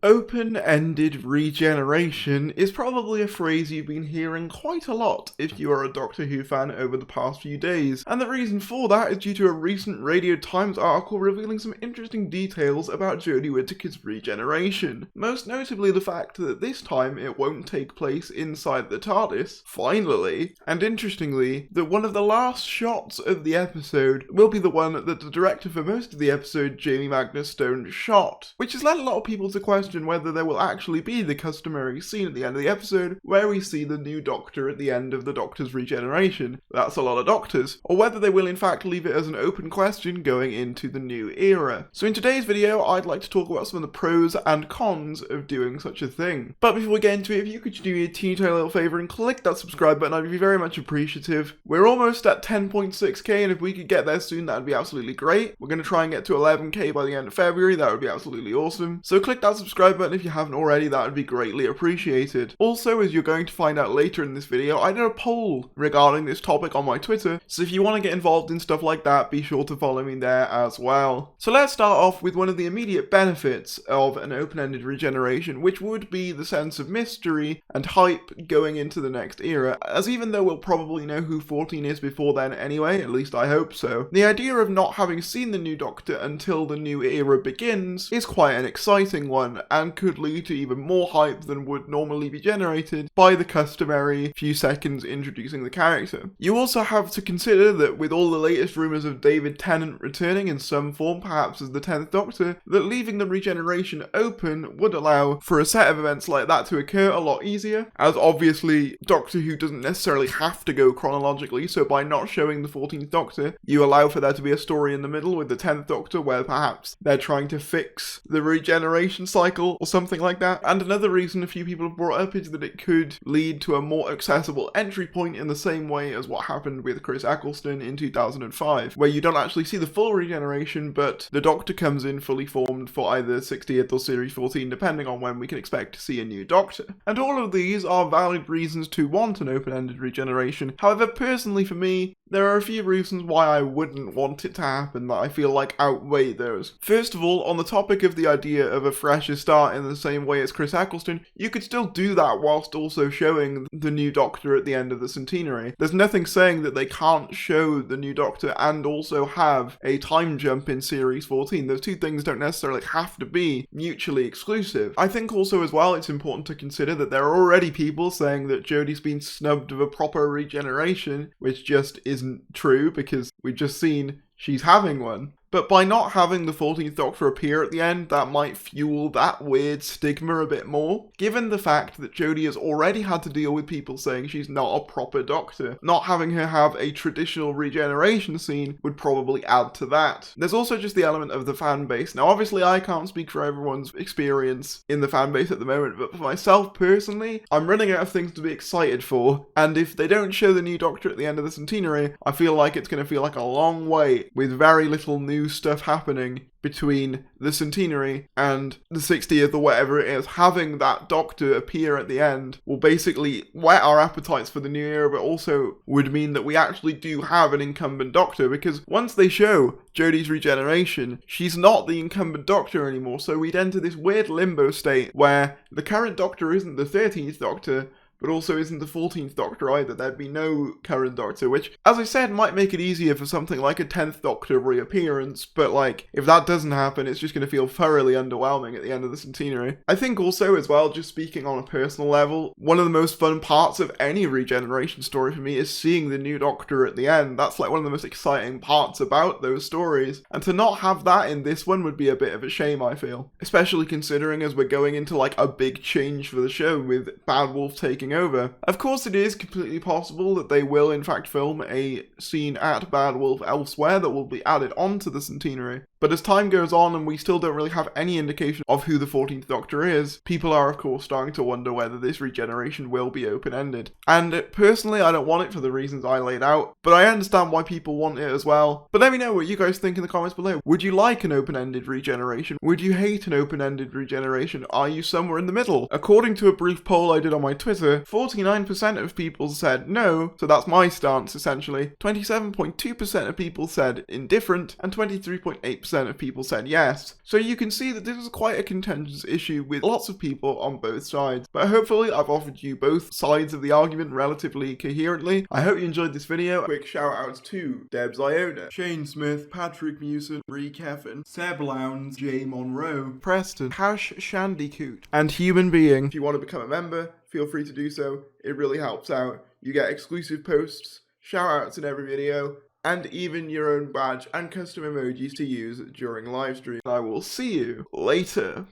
Open-ended regeneration is probably a phrase you've been hearing quite a lot if you are a Doctor Who fan over the past few days, and the reason for that is due to a recent Radio Times article revealing some interesting details about Jodie Whittaker's regeneration. Most notably the fact that this time it won't take place inside the TARDIS, finally, and interestingly, that one of the last shots of the episode will be the one that the director for most of the episode, Jamie Magnus Stone, shot, which has led a lot of people to question whether there will actually be the customary scene at the end of the episode where we see the new Doctor at the end of the Doctor's regeneration. That's a lot of Doctors. Or whether they will in fact leave it as an open question going into the new era. So in today's video, I'd like to talk about some of the pros and cons of doing such a thing. But before we get into it, if you could do me a teeny tiny little favour and click that subscribe button, I'd be very much appreciative. We're almost at 10.6k, and if we could get there soon, that'd be absolutely great. We're going to try and get to 11k by the end of February. That would be absolutely awesome. So click that subscribe button if you haven't already, that would be greatly appreciated. Also, as you're going to find out later in this video, I did a poll regarding this topic on my Twitter, so if you want to get involved in stuff like that, be sure to follow me there as well. So let's start off with one of the immediate benefits of an open-ended regeneration, which would be the sense of mystery and hype going into the next era, as even though we'll probably know who 14 is before then anyway, at least I hope so, the idea of not having seen the new Doctor until the new era begins is quite an exciting one, and could lead to even more hype than would normally be generated by the customary few seconds introducing the character. You also have to consider that with all the latest rumours of David Tennant returning in some form, perhaps as the 10th Doctor, that leaving the regeneration open would allow for a set of events like that to occur a lot easier, as obviously Doctor Who doesn't necessarily have to go chronologically, so by not showing the 14th Doctor, you allow for there to be a story in the middle with the 10th Doctor where perhaps they're trying to fix the regeneration cycle or something like that. And another reason a few people have brought up is that it could lead to a more accessible entry point in the same way as what happened with Chris Eccleston in 2005, where you don't actually see the full regeneration, but the Doctor comes in fully formed for either 60th or Series 14, depending on when we can expect to see a new Doctor. And all of these are valid reasons to want an open-ended regeneration. However, personally for me, there are a few reasons why I wouldn't want it to happen that I feel like outweigh those. First of all, on the topic of the idea of a fresher start in the same way as Chris Eccleston, you could still do that whilst also showing the new Doctor at the end of the Centenary. There's nothing saying that they can't show the new Doctor and also have a time jump in Series 14. Those two things don't necessarily have to be mutually exclusive. I think also as well it's important to consider that there are already people saying that Jodie's been snubbed of a proper regeneration, which just isn't true because we've just seen she's having one. But by not having the 14th Doctor appear at the end, that might fuel that weird stigma a bit more, given the fact that Jodie has already had to deal with people saying she's not a proper Doctor. Not having her have a traditional regeneration scene would probably add to that. There's also just the element of the fan base. Now obviously I can't speak for everyone's experience in the fan base at the moment, but for myself personally, I'm running out of things to be excited for, and if they don't show the new Doctor at the end of the Centenary, I feel like it's going to feel like a long wait with very little new stuff happening between the Centenary and the 60th or whatever it is. Having that Doctor appear at the end will basically whet our appetites for the new era, but also would mean that we actually do have an incumbent Doctor, because once they show Jodie's regeneration, she's not the incumbent Doctor anymore, so we'd enter this weird limbo state where the current Doctor isn't the 13th Doctor, but also isn't the 14th Doctor either. There'd be no current Doctor, which, as I said, might make it easier for something like a 10th Doctor reappearance, but like, if that doesn't happen, it's just going to feel thoroughly underwhelming at the end of the Centenary. I think also, as well, just speaking on a personal level, one of the most fun parts of any regeneration story for me is seeing the new Doctor at the end. That's like one of the most exciting parts about those stories, and to not have that in this one would be a bit of a shame, I feel. Especially considering as we're going into like a big change for the show with Bad Wolf taking over. Of course, it is completely possible that they will in fact film a scene at Bad Wolf elsewhere that will be added onto the Centenary. But as time goes on and we still don't really have any indication of who the 14th Doctor is, people are of course starting to wonder whether this regeneration will be open-ended. And personally, I don't want it for the reasons I laid out, but I understand why people want it as well. But let me know what you guys think in the comments below. Would you like an open-ended regeneration? Would you hate an open-ended regeneration? Are you somewhere in the middle? According to a brief poll I did on my Twitter, 49% of people said no, so that's my stance essentially. 27.2% of people said indifferent, and 23.8% 90% of people said yes. So you can see that this is quite a contentious issue with lots of people on both sides. But hopefully I've offered you both sides of the argument relatively coherently. I hope you enjoyed this video. Quick shout outs to Debs Iona, Shane Smith, Patrick Mewson, Bree Kevin, Seb Lowndes, Jay Monroe, Preston, Hash Shandycoot, and Human Being. If you want to become a member, feel free to do so. It really helps out. You get exclusive posts, shout outs in every video, and even your own badge and custom emojis to use during live stream. I will see you later.